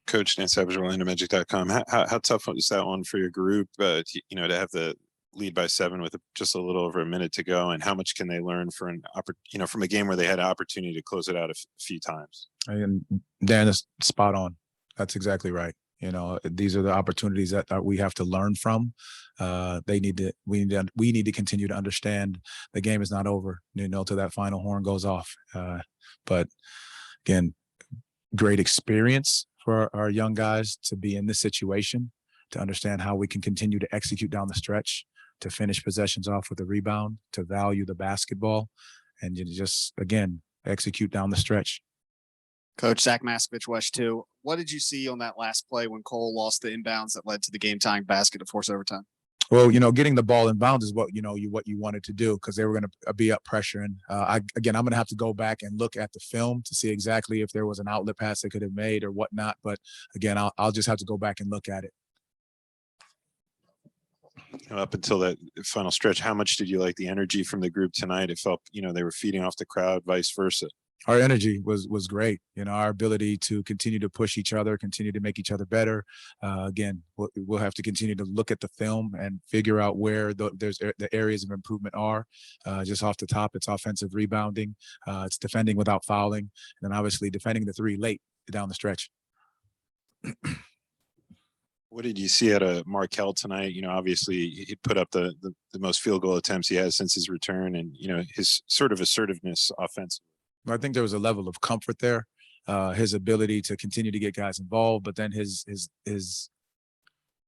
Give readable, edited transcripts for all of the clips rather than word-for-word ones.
Coach Nance Savage, OrlandoMagic.com. How tough was that one for your group, to have the lead by 7 with just a little over a minute to go, and how much can they learn from a game where they had an opportunity to close it out a few times? And Dan is spot on. That's exactly right. These are the opportunities that we have to learn from. We need to continue to understand the game is not over, till that final horn goes off. But again, great experience for our young guys to be in this situation, to understand how we can continue to execute down the stretch, to finish possessions off with a rebound, to value the basketball, and just, again, execute down the stretch. Coach Zach Maskovich, West 2. What did you see on that last play when Cole lost the inbounds that led to the game-tying basket to force overtime? Well, getting the ball inbounds is what you wanted to do, because they were going to be up pressuring. I'm going to have to go back and look at the film to see exactly if there was an outlet pass they could have made or whatnot. But again, I'll just have to go back and look at it. Up until that final stretch, how much did you like the energy from the group tonight? It felt, they were feeding off the crowd, vice versa. Our energy was great. Our ability to continue to push each other, continue to make each other better. Again, we'll have to continue to look at the film and figure out where the areas of improvement are. Just off the top, it's offensive rebounding. It's defending without fouling. And then obviously defending the 3 late down the stretch. What did you see out of Markelle tonight? Obviously he put up the most field goal attempts he has since his return, and, his sort of assertiveness offensively. I think there was a level of comfort there, his ability to continue to get guys involved, but then his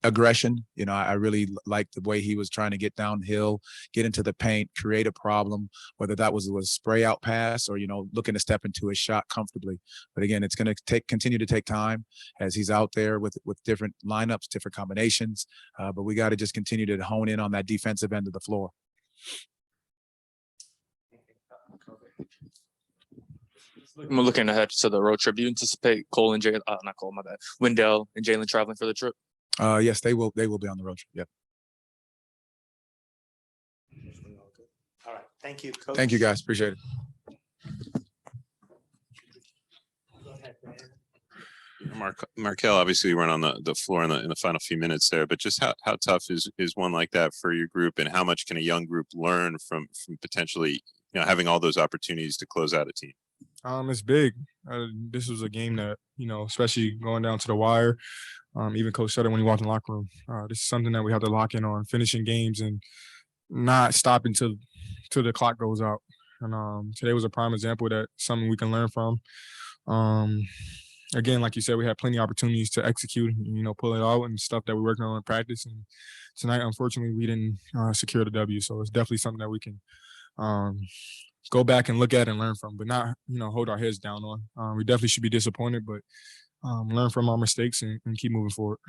aggression. I really liked the way he was trying to get downhill, get into the paint, create a problem, whether that was a spray out pass or, looking to step into his shot comfortably. But again, it's going to continue to take time as he's out there with different lineups, different combinations. But we got to just continue to hone in on that defensive end of the floor. I'm looking ahead to the road trip. Do you anticipate Cole and Jalen, not Cole, my bad, Wendell and Jalen traveling for the trip? Yes, they will. They will be on the road trip. Yep. All right. Thank you, Coach. Thank you, guys. Appreciate it. Go ahead, Brandon. Markelle, obviously you weren't on the floor in the final few minutes there, but just how tough is one like that for your group, and how much can a young group learn from potentially having all those opportunities to close out a team? It's big. This was a game that, especially going down to the wire, even Coach said it when he walked in the locker room. This is something that we have to lock in on, finishing games and not stopping till the clock goes out. And today was a prime example of that, something we can learn from. Again, like you said, we had plenty of opportunities to execute, pull it out and stuff that we're working on in practice. And tonight, unfortunately, we didn't secure the W. So it's definitely something that we can go back and look at and learn from, but not, hold our heads down on. We definitely should be disappointed, but learn from our mistakes and keep moving forward.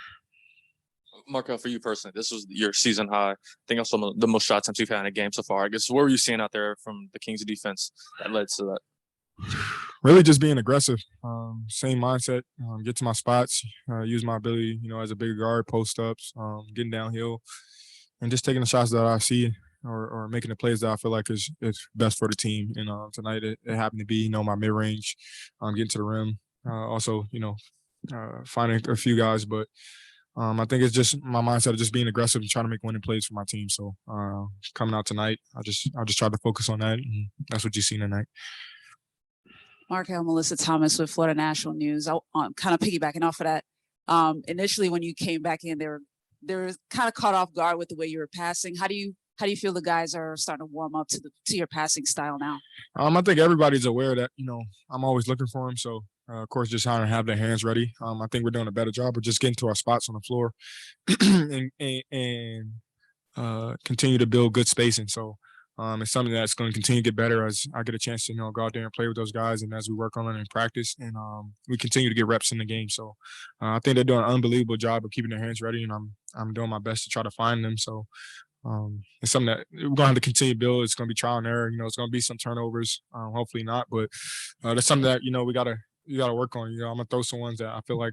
Markelle, for you personally, this was your season high. I think also the most shot attempts you've had in a game so far. I guess, what were you seeing out there from the Kings' defense that led to that? Really just being aggressive, same mindset, get to my spots, use my ability, as a bigger guard, post ups, getting downhill, and just taking the shots that I see or making the plays that I feel like is best for the team. And tonight it happened to be, my mid-range, getting to the rim. Also, finding a few guys, but I think it's just my mindset of just being aggressive and trying to make winning plays for my team. So coming out tonight, I just tried to focus on that, and that's what you see tonight. Markelle, Melissa Thomas with Florida National News. I'm kind of piggybacking off of that. Initially, when you came back in, they were kind of caught off guard with the way you were passing. How do you feel the guys are starting to warm up to your passing style now? I think everybody's aware that, I'm always looking for them. So, of course, just trying to have their hands ready. I think we're doing a better job of just getting to our spots on the floor and continue to build good spacing. So it's something that's going to continue to get better as I get a chance to, go out there and play with those guys, and as we work on it in practice, and we continue to get reps in the game. So I think they're doing an unbelievable job of keeping their hands ready, and I'm doing my best to try to find them. So it's something that we're going to have to continue to build. It's going to be trial and error. It's going to be some turnovers, hopefully not, but that's something that, we got to work on. I'm going to throw some ones that I feel like,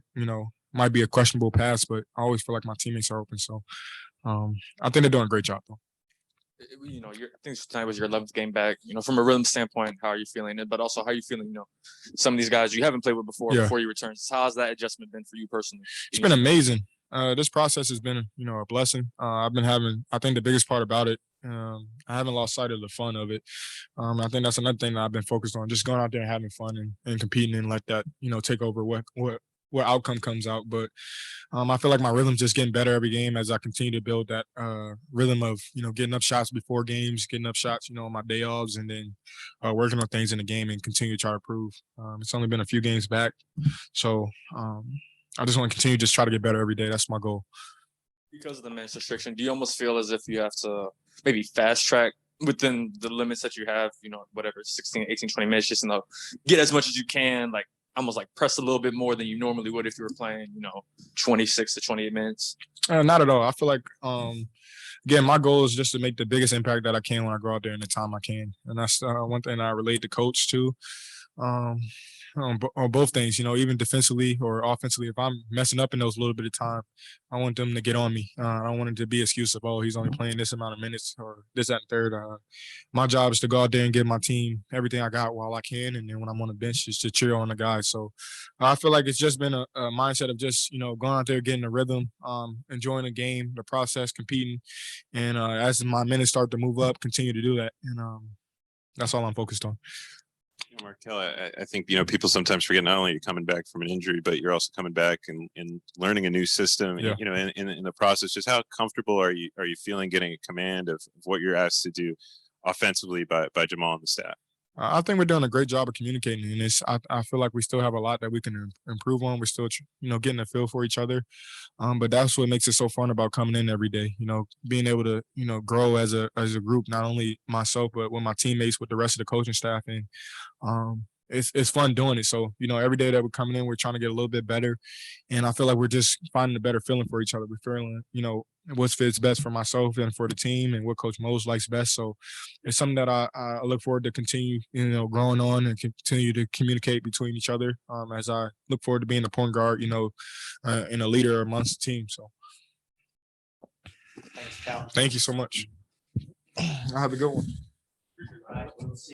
might be a questionable pass, but I always feel like my teammates are open. So I think they're doing a great job, though. I think tonight was your 11th game back. From a rhythm standpoint, how are you feeling? But also, how are you feeling? Some of these guys you haven't played with before Yeah. before you return. So how has that adjustment been for you personally? It's been amazing. This process has been, a blessing. I think the biggest part about it, I haven't lost sight of the fun of it. I think that's another thing that I've been focused on, just going out there and having fun and competing and let that, take over what outcome comes out. But I feel like my rhythm's just getting better every game as I continue to build that rhythm of, getting up shots before games, getting up shots, on my day offs, and then working on things in the game and continue to try to improve. It's only been a few games back. So I just want to continue to just try to get better every day. That's my goal. Because of the minutes restriction, do you almost feel as if you have to maybe fast track within the limits that you have, whatever, 16, 18, 20 minutes, just get as much as you can, like almost like press a little bit more than you normally would if you were playing, 26 to 28 minutes? Not at all. I feel like, again, my goal is just to make the biggest impact that I can when I go out there in the time I can. And that's one thing I relate to coach too. On both things, even defensively or offensively, if I'm messing up in those little bit of time, I want them to get on me. I don't want it to be an excuse of, oh, he's only playing this amount of minutes or this, that, and third. My job is to go out there and give my team everything I got while I can. And then when I'm on the bench, just to cheer on the guys. So I feel like it's just been a mindset of just, going out there, getting the rhythm, enjoying the game, the process, competing. And as my minutes start to move up, continue to do that. And that's all I'm focused on. Markelle, I think, people sometimes forget not only you're coming back from an injury, but you're also coming back and learning a new system, Yeah. in the process. Just how comfortable are you feeling getting a command of what you're asked to do offensively by Jamahl and the staff? I think we're doing a great job of communicating, and I feel like we still have a lot that we can improve on. We're still, getting a feel for each other, but that's what makes it so fun about coming in every day. Being able to, grow as a group, not only myself but with my teammates, with the rest of the coaching staff, and it's fun doing it. So every day that we're coming in, we're trying to get a little bit better, and I feel like we're just finding a better feeling for each other. We're feeling, what fits best for myself and for the team, and what Coach Mose likes best. So it's something that I look forward to continue, growing on and continue to communicate between each other as I look forward to being a point guard, and a leader amongst the team. So Thanks, Cal. thank you so much. I have a good one. All right, we'll see.